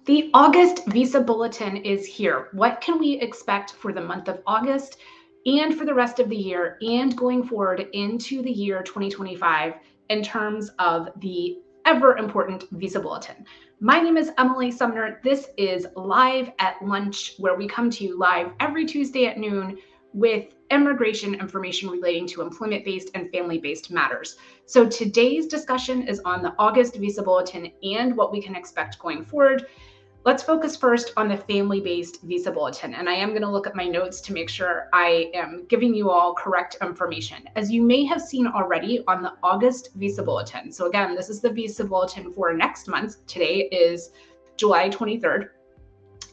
The August Visa Bulletin is here. What can we expect for the month of August and for the rest of the year and going forward into the year 2025 in terms of the ever important Visa Bulletin? My name is Emily Sumner. This is Live at Lunch, where we come to you live every Tuesday at noon with immigration information relating to employment-based and family-based matters. So today's discussion is on the August Visa Bulletin and what we can expect going forward. Let's focus first on the family-based Visa Bulletin, and I am going to look at my notes to make sure I am giving you all correct information. As you may have seen already on the August Visa Bulletin, so again, this is the Visa Bulletin for next month. Today is July 23rd.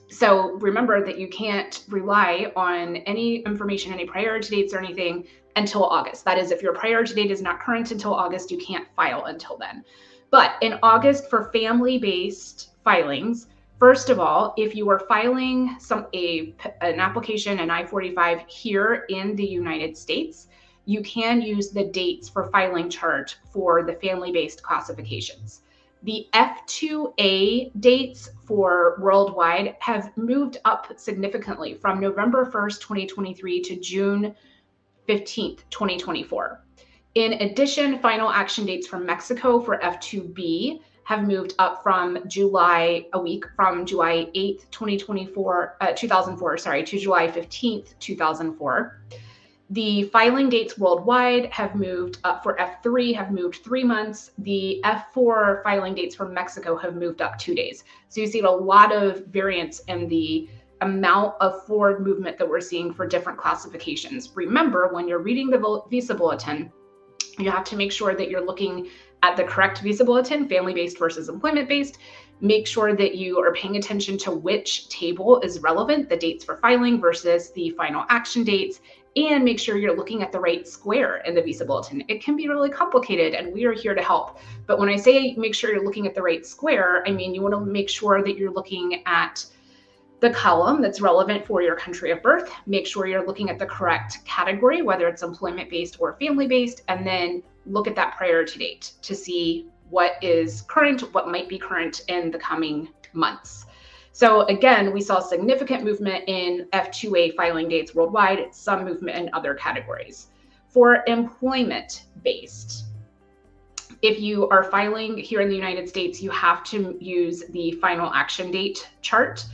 So remember that you can't rely on any information, any priority dates or anything until August. That is, if your priority date is not current until August, you can't file until then. But in August, for family-based filings, first of all, if you are filing an application, an I-45 here in the United States, you can use the dates for filing chart for the family-based classifications. The F2A dates for worldwide have moved up significantly from November 1st, 2023 to June 15th, 2024. In addition, final action dates from Mexico for F2B have moved up from July 8th, 2004, to July 15th, 2004. The filing dates worldwide have moved up. For F3 have moved 3 months. The F4 filing dates from Mexico have moved up 2 days. So you see a lot of variance in the amount of forward movement that we're seeing for different classifications. Remember, when you're reading the Visa Bulletin, you have to make sure that you're looking at the correct Visa Bulletin, family-based versus employment-based. Make sure that you are paying attention to which table is relevant, the dates for filing versus the final action dates, and make sure you're looking at the right square in the Visa Bulletin. It can be really complicated, and we are here to help. But when I say make sure you're looking at the right square, I mean you want to make sure that you're looking at the column that's relevant for your country of birth. Make sure you're looking at the correct category, whether it's employment-based or family-based, and then look at that priority date to see what is current, what might be current in the coming months. So again, we saw significant movement in F2A filing dates worldwide, some movement in other categories. For employment-based, if you are filing here in the United States, you have to use the final action date chart.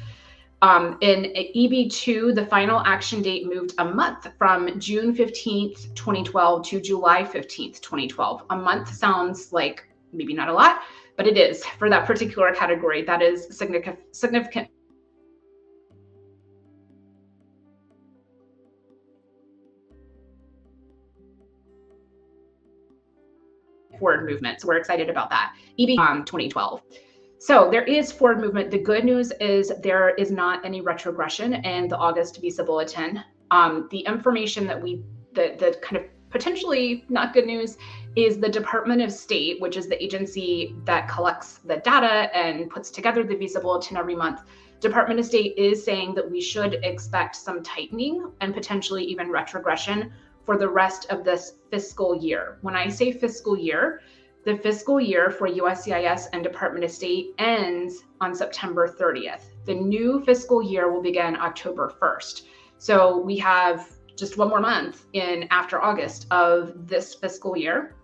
In EB2, the final action date moved a month from June 15th, 2012 to July 15th, 2012. A month sounds like maybe not a lot, but it is for that particular category. That is significant. Forward movement. So we're excited about that. EB 2012. So there is forward movement. The good news is there is not any retrogression in the August Visa Bulletin. The information that the kind of potentially not good news is the Department of State, which is the agency that collects the data and puts together the Visa Bulletin every month. Department of State is saying that we should expect some tightening and potentially even retrogression for the rest of this fiscal year. When I say fiscal year, the fiscal year for USCIS and Department of State ends on September 30th. The new fiscal year will begin October 1st. So we have just one more month in after August of this fiscal year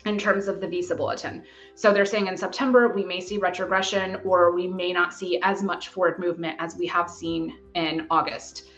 in terms of the Visa Bulletin. So they're saying in September, we may see retrogression or we may not see as much forward movement as we have seen in August.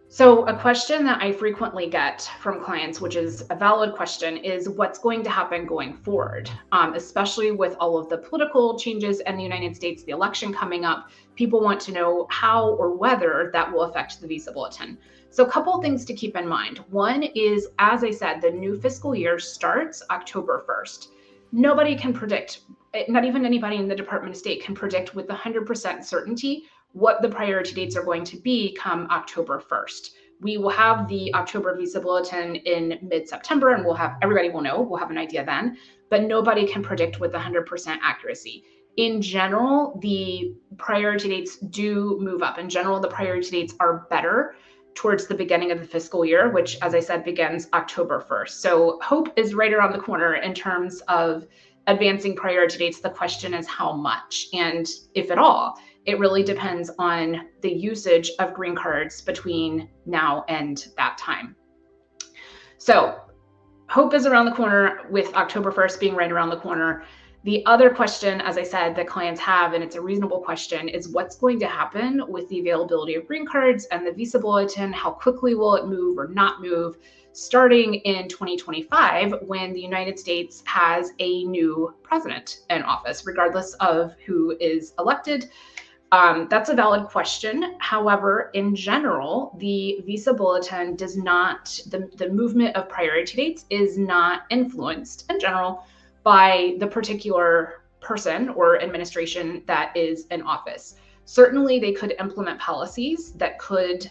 So a question that I frequently get from clients, which is a valid question, is what's going to happen going forward, especially with all of the political changes in the United States, the election coming up. People want to know how or whether that will affect the Visa Bulletin. So a couple of things to keep in mind. One is, as I said, the new fiscal year starts October 1st. Nobody can predict, not even anybody in the Department of State can predict with 100% certainty what the priority dates are going to be come October 1st. We will have the October Visa Bulletin in mid-September, and everybody will know, we'll have an idea then, but nobody can predict with 100% accuracy. In general, the priority dates do move up. In general, the priority dates are better towards the beginning of the fiscal year, which, as I said, begins October 1st. So hope is right around the corner in terms of advancing priority dates, the question is how much and if at all. It really depends on the usage of green cards between now and that time. So hope is around the corner with October 1st being right around the corner. The other question, as I said, that clients have, and it's a reasonable question, is what's going to happen with the availability of green cards and the visa bulletin? How quickly will it move or not move starting in 2025 when the United States has a new president in office, regardless of who is elected? That's a valid question. However, in general, the visa bulletin does not, the movement of priority dates is not influenced in general by the particular person or administration that is in office. Certainly, they could implement policies that could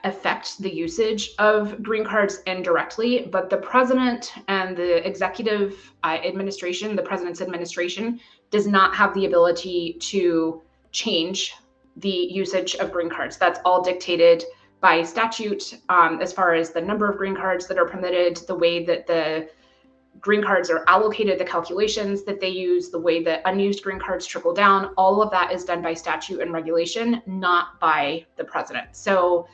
affect the usage of green cards indirectly, but the president and the executive administration, the president's administration, does not have the ability to change the usage of green cards. That's all dictated by statute, as far as the number of green cards that are permitted, the way that the green cards are allocated, the calculations that they use, the way that unused green cards trickle down. All of that is done by statute and regulation, not by the president. So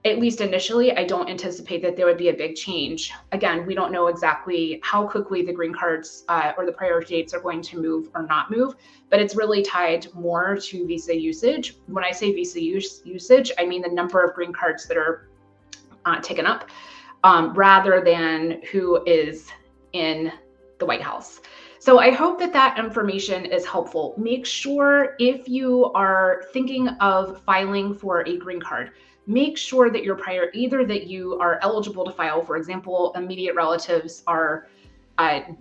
at least initially, I don't anticipate that there would be a big change. Again, we don't know exactly how quickly the green cards or the priority dates are going to move or not move, but it's really tied more to visa usage. When I say visa usage, I mean the number of green cards that are taken up, rather than who is in the White House. So I hope that that information is helpful. Make sure if you are thinking of filing for a green card, make sure that you're either that you are eligible to file. For example, immediate relatives are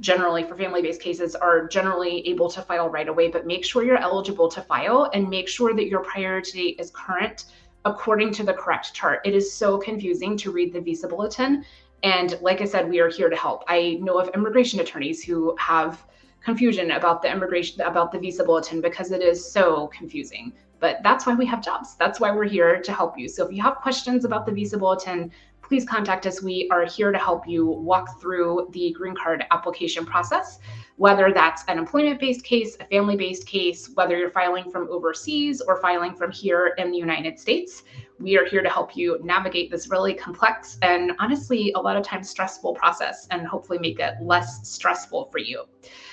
generally, for family-based cases, are generally able to file right away, but make sure you're eligible to file and make sure that your priority date is current according to the correct chart. It is so confusing to read the visa bulletin. And like I said, we are here to help. I know of immigration attorneys who have confusion about the visa bulletin because it is so confusing. But that's why we have jobs. That's why we're here to help you. So if you have questions about the visa bulletin, please contact us. We are here to help you walk through the green card application process, whether that's an employment-based case, a family-based case, whether you're filing from overseas or filing from here in the United States. We are here to help you navigate this really complex and honestly, a lot of times stressful process and hopefully make it less stressful for you.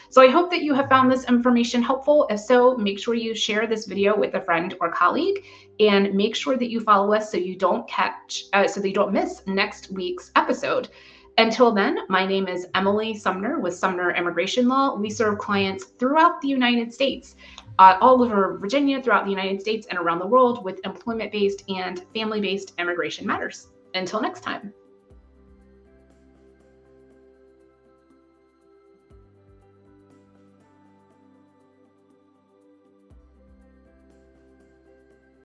So I hope that you have found this information helpful. If so, make sure you share this video with a friend or colleague and make sure that you follow us so you don't miss next week's episode. Until then, my name is Emily Sumner with Sumner Immigration Law. We serve clients throughout the United States, all over Virginia, throughout the United States and around the world with employment-based and family-based immigration matters. Until next time.